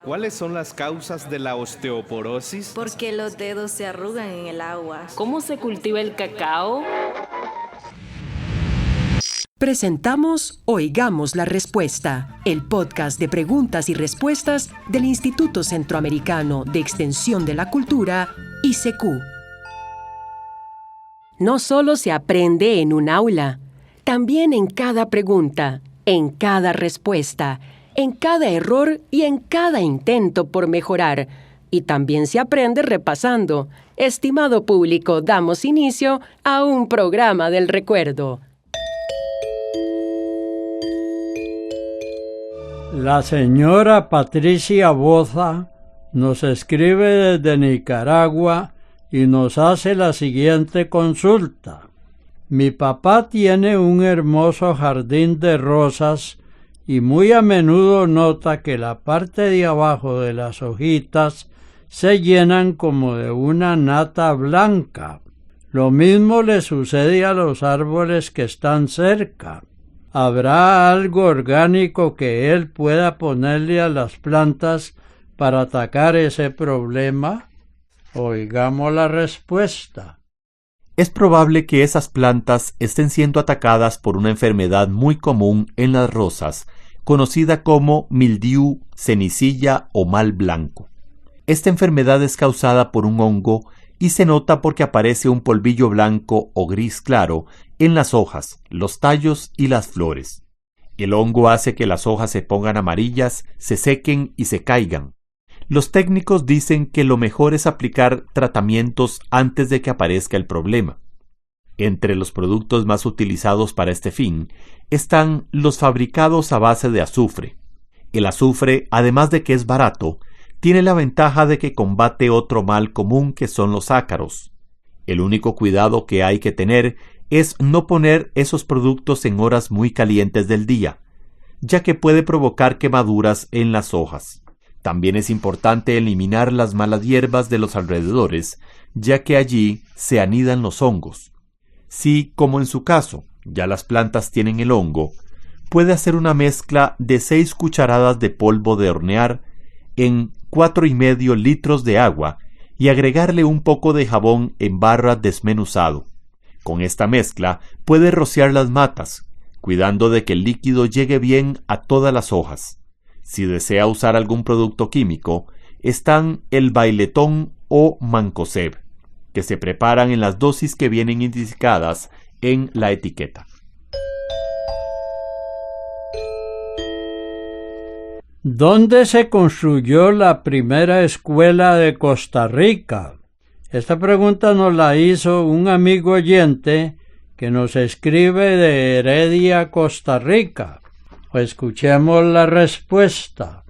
¿Cuáles son las causas de la osteoporosis? Porque los dedos se arrugan en el agua. ¿Cómo se cultiva el cacao? Presentamos Oigamos la Respuesta, el podcast de preguntas y respuestas del Instituto Centroamericano de Extensión de la Cultura, ICQ. No solo se aprende en un aula, también en cada pregunta, en cada respuesta, en cada error y en cada intento por mejorar. Y también se aprende repasando. Estimado público, damos inicio a un programa del recuerdo. La señora Patricia Boza nos escribe desde Nicaragua y nos hace la siguiente consulta. Mi papá tiene un hermoso jardín de rosas y muy a menudo nota que la parte de abajo de las hojitas se llenan como de una nata blanca. Lo mismo le sucede a los árboles que están cerca. ¿Habrá algo orgánico que él pueda ponerle a las plantas para atacar ese problema? Oigamos la respuesta. Es probable que esas plantas estén siendo atacadas por una enfermedad muy común en las rosas, conocida como mildiu, cenicilla o mal blanco. Esta enfermedad es causada por un hongo y se nota porque aparece un polvillo blanco o gris claro en las hojas, los tallos y las flores. El hongo hace que las hojas se pongan amarillas, se sequen y se caigan. Los técnicos dicen que lo mejor es aplicar tratamientos antes de que aparezca el problema. Entre los productos más utilizados para este fin están los fabricados a base de azufre. El azufre, además de que es barato, tiene la ventaja de que combate otro mal común que son los ácaros. El único cuidado que hay que tener es no poner esos productos en horas muy calientes del día, ya que puede provocar quemaduras en las hojas. También es importante eliminar las malas hierbas de los alrededores, ya que allí se anidan los hongos. Si, como en su caso, ya las plantas tienen el hongo, puede hacer una mezcla de 6 cucharadas de polvo de hornear en 4,5 litros de agua y agregarle un poco de jabón en barra desmenuzado. Con esta mezcla puede rociar las matas, cuidando de que el líquido llegue bien a todas las hojas. Si desea usar algún producto químico, están el bailetón o mancozeb, que se preparan en las dosis que vienen indicadas en la etiqueta. ¿Dónde se construyó la primera escuela de Costa Rica? Esta pregunta nos la hizo un amigo oyente que nos escribe de Heredia, Costa Rica. Escuchemos la respuesta.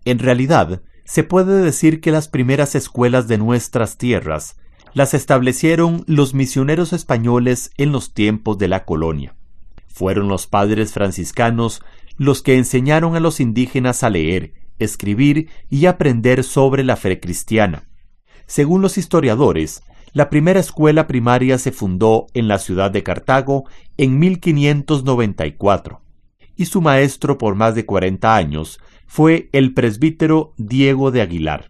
En realidad, se puede decir que las primeras escuelas de nuestras tierras las establecieron los misioneros españoles en los tiempos de la colonia. Fueron los padres franciscanos los que enseñaron a los indígenas a leer, escribir y aprender sobre la fe cristiana. Según los historiadores, la primera escuela primaria se fundó en la ciudad de Cartago en 1594. Y su maestro por más de 40 años fue el presbítero Diego de Aguilar.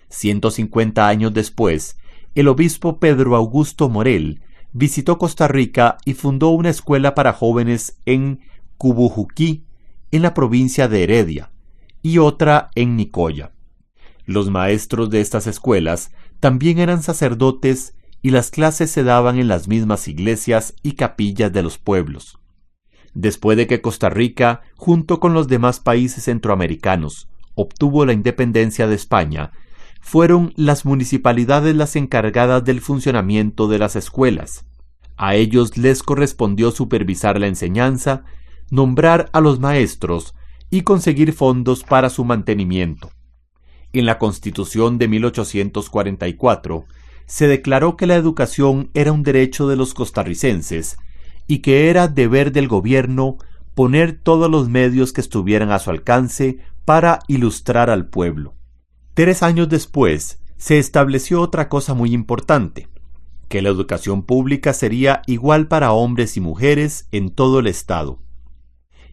150 años después, el obispo Pedro Augusto Morel visitó Costa Rica y fundó una escuela para jóvenes en Cubujuquí, en la provincia de Heredia, y otra en Nicoya. Los maestros de estas escuelas también eran sacerdotes y las clases se daban en las mismas iglesias y capillas de los pueblos. Después de que Costa Rica, junto con los demás países centroamericanos, obtuvo la independencia de España, fueron las municipalidades las encargadas del funcionamiento de las escuelas. A ellos les correspondió supervisar la enseñanza, nombrar a los maestros y conseguir fondos para su mantenimiento. En la Constitución de 1844 se declaró que la educación era un derecho de los costarricenses y que era deber del gobierno poner todos los medios que estuvieran a su alcance para ilustrar al pueblo. 3 años después, se estableció otra cosa muy importante, que la educación pública sería igual para hombres y mujeres en todo el estado.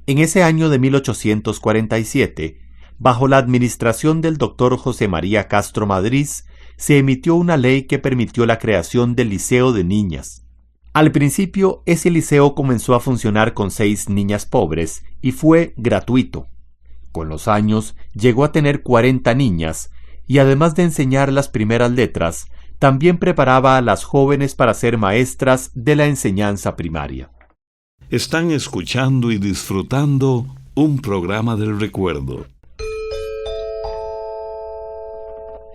En ese año de 1847, bajo la administración del doctor José María Castro Madrid, se emitió una ley que permitió la creación del Liceo de Niñas. Al principio, ese liceo comenzó a funcionar con 6 niñas pobres y fue gratuito. Con los años, llegó a tener 40 niñas y además de enseñar las primeras letras, también preparaba a las jóvenes para ser maestras de la enseñanza primaria. Están escuchando y disfrutando un programa del recuerdo.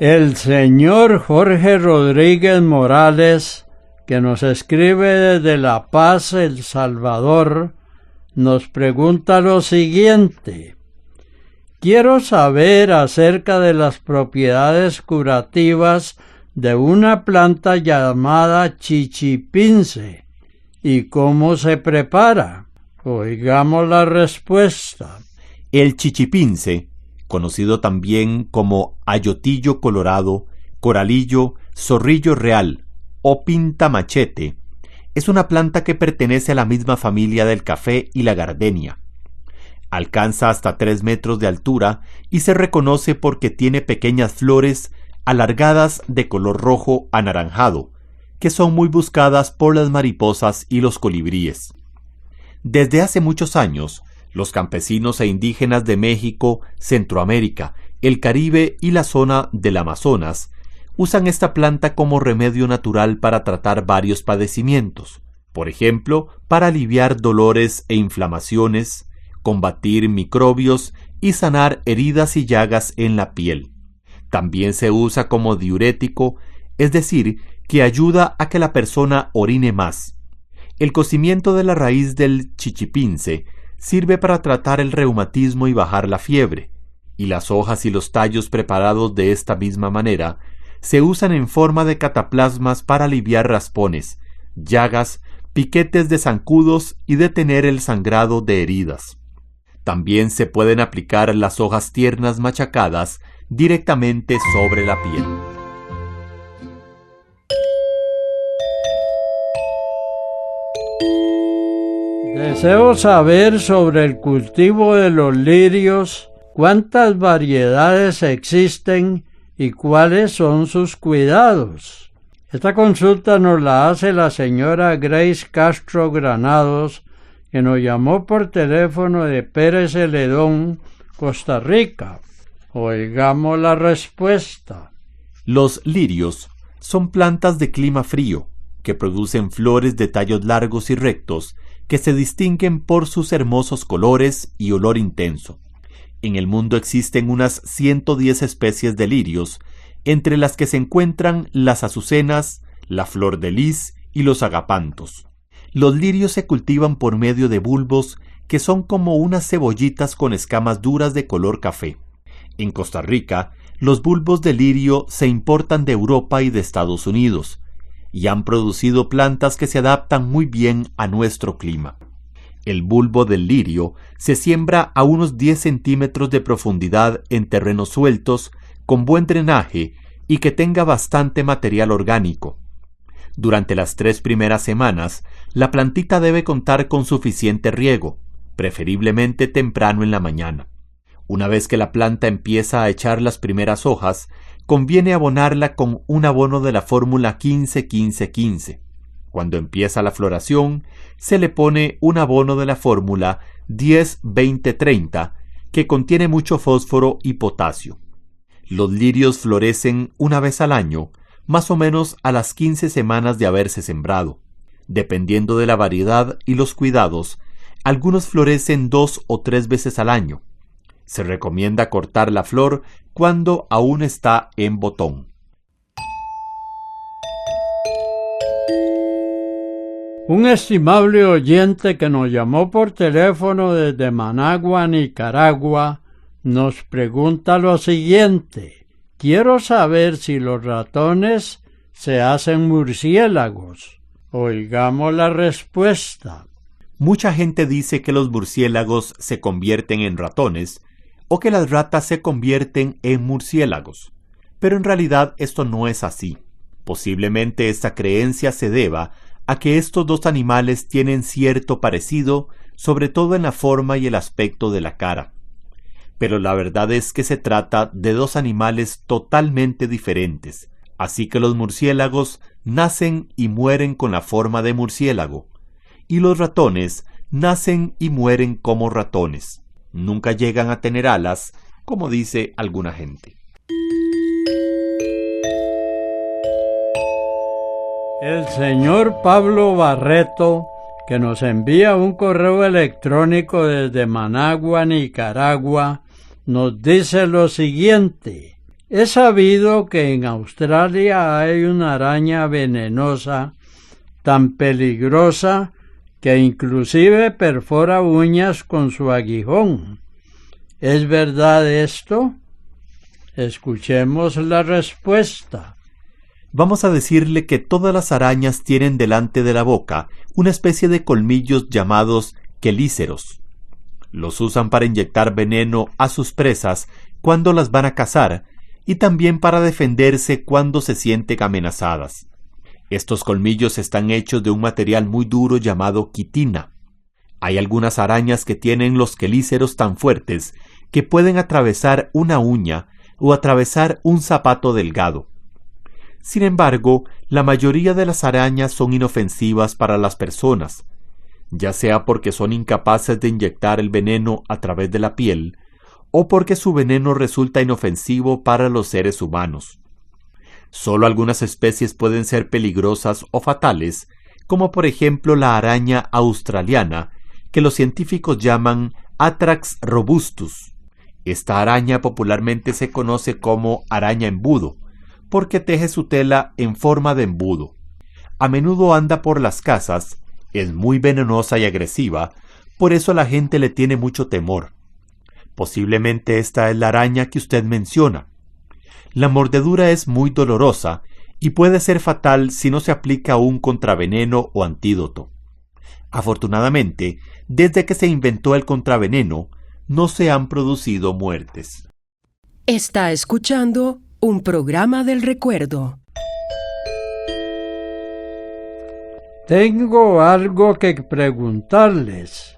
El señor Jorge Rodríguez Morales, que nos escribe desde La Paz, El Salvador, nos pregunta lo siguiente: quiero saber acerca de las propiedades curativas de una planta llamada chichipince y cómo se prepara. Oigamos la respuesta. El chichipince, conocido también como ayotillo colorado, coralillo, zorrillo real o pintamachete, es una planta que pertenece a la misma familia del café y la gardenia. Alcanza hasta 3 metros de altura y se reconoce porque tiene pequeñas flores alargadas de color rojo anaranjado, que son muy buscadas por las mariposas y los colibríes. Desde hace muchos años, los campesinos e indígenas de México, Centroamérica, el Caribe y la zona del Amazonas usan esta planta como remedio natural para tratar varios padecimientos, por ejemplo, para aliviar dolores e inflamaciones, combatir microbios y sanar heridas y llagas en la piel. También se usa como diurético, es decir, que ayuda a que la persona orine más. El cocimiento de la raíz del chichipince sirve para tratar el reumatismo y bajar la fiebre, y las hojas y los tallos preparados de esta misma manera se usan en forma de cataplasmas para aliviar raspones, llagas, piquetes de zancudos y detener el sangrado de heridas. También se pueden aplicar las hojas tiernas machacadas directamente sobre la piel. Deseo saber sobre el cultivo de los lirios, cuántas variedades existen y cuáles son sus cuidados. Esta consulta nos la hace la señora Grace Castro Granados, que nos llamó por teléfono de Pérez Celedón, Costa Rica. Oigamos la respuesta. Los lirios son plantas de clima frío, que producen flores de tallos largos y rectos, que se distinguen por sus hermosos colores y olor intenso. En el mundo existen unas 110 especies de lirios, entre las que se encuentran las azucenas, la flor de lis y los agapantos. Los lirios se cultivan por medio de bulbos que son como unas cebollitas con escamas duras de color café. En Costa Rica, los bulbos de lirio se importan de Europa y de Estados Unidos, y han producido plantas que se adaptan muy bien a nuestro clima. El bulbo del lirio se siembra a unos 10 centímetros de profundidad en terrenos sueltos, con buen drenaje y que tenga bastante material orgánico. Durante las 3 primeras semanas, la plantita debe contar con suficiente riego, preferiblemente temprano en la mañana. Una vez que la planta empieza a echar las primeras hojas, conviene abonarla con un abono de la fórmula 15-15-15. Cuando empieza la floración, se le pone un abono de la fórmula 10-20-30, que contiene mucho fósforo y potasio. Los lirios florecen una vez al año, más o menos a las 15 semanas de haberse sembrado. Dependiendo de la variedad y los cuidados, algunos florecen 2 o 3 veces al año. Se recomienda cortar la flor cuando aún está en botón. Un estimable oyente que nos llamó por teléfono desde Managua, Nicaragua, nos pregunta lo siguiente: quiero saber si los ratones se hacen murciélagos. Oigamos la respuesta. Mucha gente dice que los murciélagos se convierten en ratones o que las ratas se convierten en murciélagos, pero en realidad esto no es así. Posiblemente esta creencia se deba a que estos dos animales tienen cierto parecido, sobre todo en la forma y el aspecto de la cara. pero la verdad es que se trata de dos animales totalmente diferentes, así que los murciélagos nacen y mueren con la forma de murciélago, y los ratones nacen y mueren como ratones. Nunca llegan a tener alas, como dice alguna gente. El señor Pablo Barreto, que nos envía un correo electrónico desde Managua, Nicaragua, nos dice lo siguiente: he sabido que en Australia hay una araña venenosa tan peligrosa que inclusive perfora uñas con su aguijón. ¿Es verdad esto? Escuchemos la respuesta. Vamos a decirle que todas las arañas tienen delante de la boca una especie de colmillos llamados quelíceros. Los usan para inyectar veneno a sus presas cuando las van a cazar y también para defenderse cuando se sienten amenazadas. Estos colmillos están hechos de un material muy duro llamado quitina. Hay algunas arañas que tienen los quelíceros tan fuertes que pueden atravesar una uña o atravesar un zapato delgado. Sin embargo, la mayoría de las arañas son inofensivas para las personas, ya sea porque son incapaces de inyectar el veneno a través de la piel, o porque su veneno resulta inofensivo para los seres humanos. Solo algunas especies pueden ser peligrosas o fatales, como por ejemplo la araña australiana, que los científicos llaman Atrax robustus. Esta araña popularmente se conoce como araña embudo, porque teje su tela en forma de embudo. A menudo anda por las casas, es muy venenosa y agresiva, por eso la gente le tiene mucho temor. Posiblemente esta es la araña que usted menciona. La mordedura es muy dolorosa y puede ser fatal si no se aplica un contraveneno o antídoto. Afortunadamente, desde que se inventó el contraveneno, no se han producido muertes. Está escuchando un programa del recuerdo. Tengo algo que preguntarles.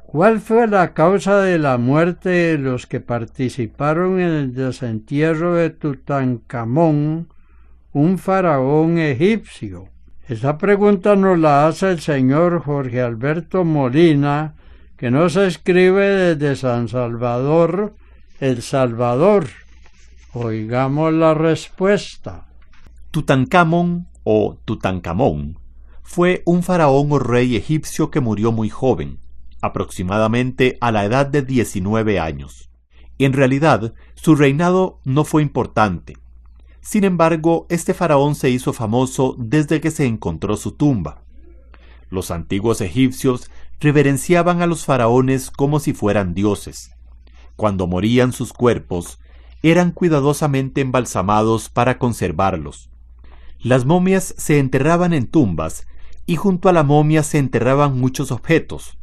¿Cuál fue la causa de la muerte de los que participaron en el desentierro de Tutankamón, un faraón egipcio? Esa pregunta nos la hace el señor Jorge Alberto Molina, que nos escribe desde San Salvador, El Salvador. Oigamos la respuesta. Tutankamón o Tutankamón fue un faraón o rey egipcio que murió muy joven, aproximadamente a la edad de 19 años. En realidad, su reinado no fue importante. Sin embargo, este faraón se hizo famoso desde que se encontró su tumba. Los antiguos egipcios reverenciaban a los faraones como si fueran dioses. Cuando morían sus cuerpos, eran cuidadosamente embalsamados para conservarlos. Las momias se enterraban en tumbas y junto a la momia se enterraban muchos objetos,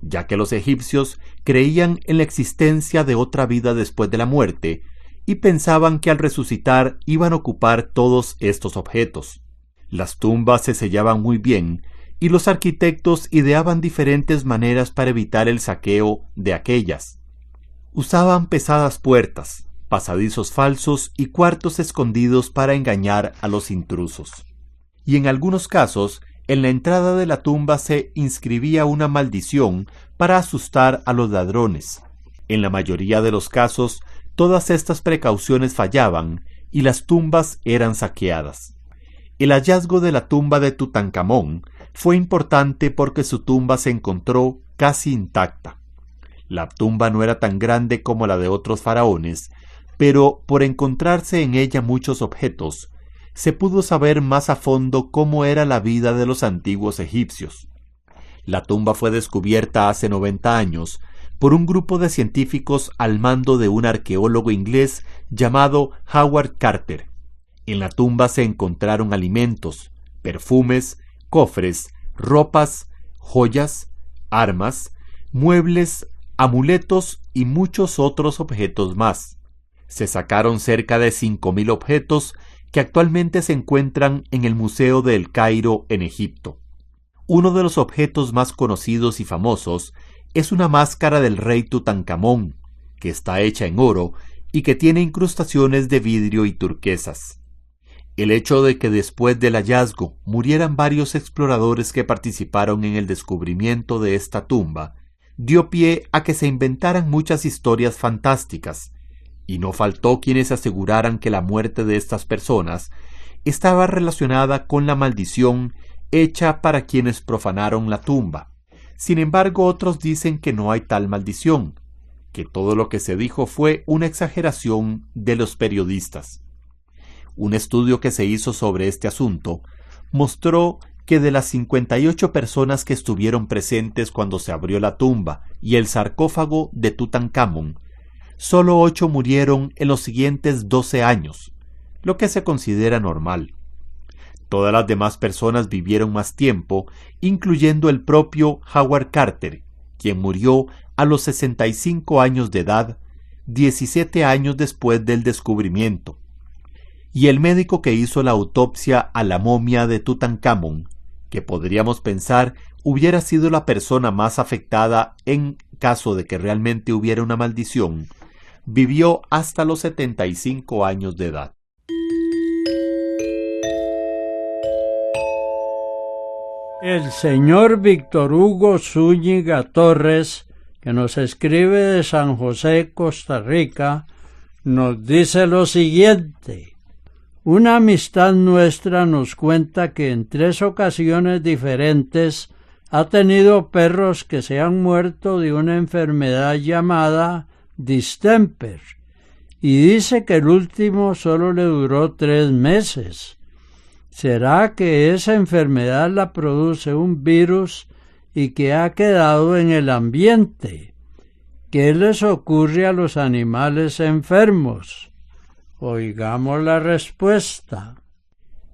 ya que los egipcios creían en la existencia de otra vida después de la muerte y pensaban que al resucitar iban a ocupar todos estos objetos. Las tumbas se sellaban muy bien y los arquitectos ideaban diferentes maneras para evitar el saqueo de aquellas. Usaban pesadas puertas, pasadizos falsos y cuartos escondidos para engañar a los intrusos. Y en algunos casos, en la entrada de la tumba se inscribía una maldición para asustar a los ladrones. En la mayoría de los casos, todas estas precauciones fallaban y las tumbas eran saqueadas. El hallazgo de la tumba de Tutankamón fue importante porque su tumba se encontró casi intacta. La tumba no era tan grande como la de otros faraones, pero por encontrarse en ella muchos objetos, se pudo saber más a fondo cómo era la vida de los antiguos egipcios. La tumba fue descubierta hace 90 años por un grupo de científicos al mando de un arqueólogo inglés llamado Howard Carter. En la tumba se encontraron alimentos, perfumes, cofres, ropas, joyas, armas, muebles, amuletos y muchos otros objetos más. Se sacaron cerca de 5.000 objetos que actualmente se encuentran en el Museo de El Cairo en Egipto. Uno de los objetos más conocidos y famosos es una máscara del rey Tutankamón, que está hecha en oro y que tiene incrustaciones de vidrio y turquesas. El hecho de que después del hallazgo murieran varios exploradores que participaron en el descubrimiento de esta tumba dio pie a que se inventaran muchas historias fantásticas, y no faltó quienes aseguraran que la muerte de estas personas estaba relacionada con la maldición hecha para quienes profanaron la tumba. Sin embargo, otros dicen que no hay tal maldición, que todo lo que se dijo fue una exageración de los periodistas. Un estudio que se hizo sobre este asunto mostró que de las 58 personas que estuvieron presentes cuando se abrió la tumba y el sarcófago de Tutankamón, solo 8 murieron en los siguientes 12 años, lo que se considera normal. Todas las demás personas vivieron más tiempo, incluyendo el propio Howard Carter, quien murió a los 65 años de edad, 17 años después del descubrimiento. Y el médico que hizo la autopsia a la momia de Tutankamón, que podríamos pensar hubiera sido la persona más afectada en caso de que realmente hubiera una maldición, vivió hasta los 75 años de edad. El señor Víctor Hugo Zúñiga Torres, que nos escribe de San José, Costa Rica, nos dice lo siguiente. Una amistad nuestra nos cuenta que en 3 ocasiones diferentes ha tenido perros que se han muerto de una enfermedad llamada distemper, y dice que el último solo le duró 3 meses. ¿Será que esa enfermedad la produce un virus y que ha quedado en el ambiente? ¿Qué les ocurre a los animales enfermos? Oigamos la respuesta.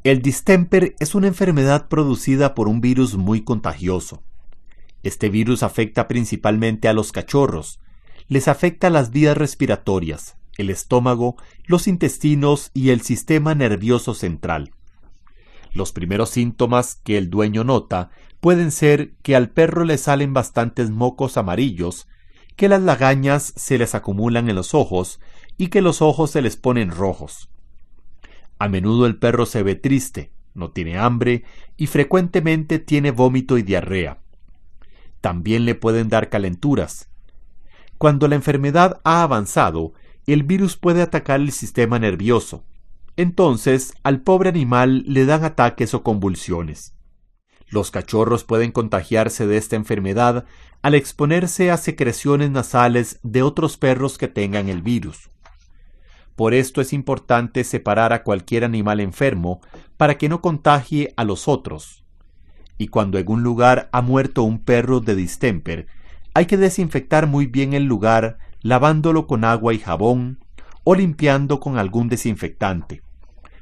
El distemper es una enfermedad producida por un virus muy contagioso. Este virus afecta principalmente a los cachorros. Les afecta las vías respiratorias, el estómago, los intestinos y el sistema nervioso central. Los primeros síntomas que el dueño nota pueden ser que al perro le salen bastantes mocos amarillos, que las lagañas se les acumulan en los ojos y que los ojos se les ponen rojos. A menudo el perro se ve triste, no tiene hambre y frecuentemente tiene vómito y diarrea. También le pueden dar calenturas. Cuando la enfermedad ha avanzado, el virus puede atacar el sistema nervioso. Entonces, al pobre animal le dan ataques o convulsiones. Los cachorros pueden contagiarse de esta enfermedad al exponerse a secreciones nasales de otros perros que tengan el virus. Por esto es importante separar a cualquier animal enfermo para que no contagie a los otros. Y cuando en un lugar ha muerto un perro de distemper, hay que desinfectar muy bien el lugar lavándolo con agua y jabón o limpiando con algún desinfectante,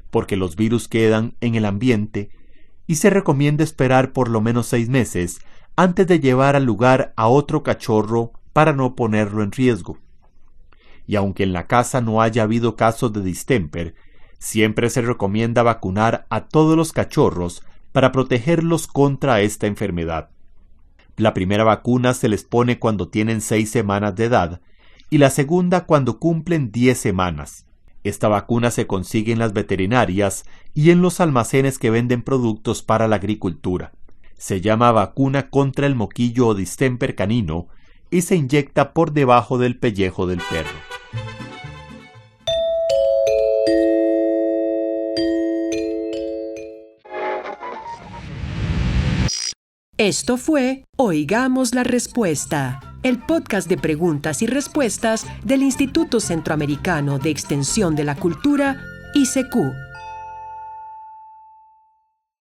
porque los virus quedan en el ambiente y se recomienda esperar por lo menos 6 meses antes de llevar al lugar a otro cachorro para no ponerlo en riesgo. Y aunque en la casa no haya habido casos de distemper, siempre se recomienda vacunar a todos los cachorros para protegerlos contra esta enfermedad. La primera vacuna se les pone cuando tienen 6 semanas de edad y la segunda cuando cumplen 10 semanas. Esta vacuna se consigue en las veterinarias y en los almacenes que venden productos para la agricultura. Se llama vacuna contra el moquillo o distemper canino y se inyecta por debajo del pellejo del perro. Esto fue Oigamos la Respuesta, el podcast de preguntas y respuestas del Instituto Centroamericano de Extensión de la Cultura, ICQ.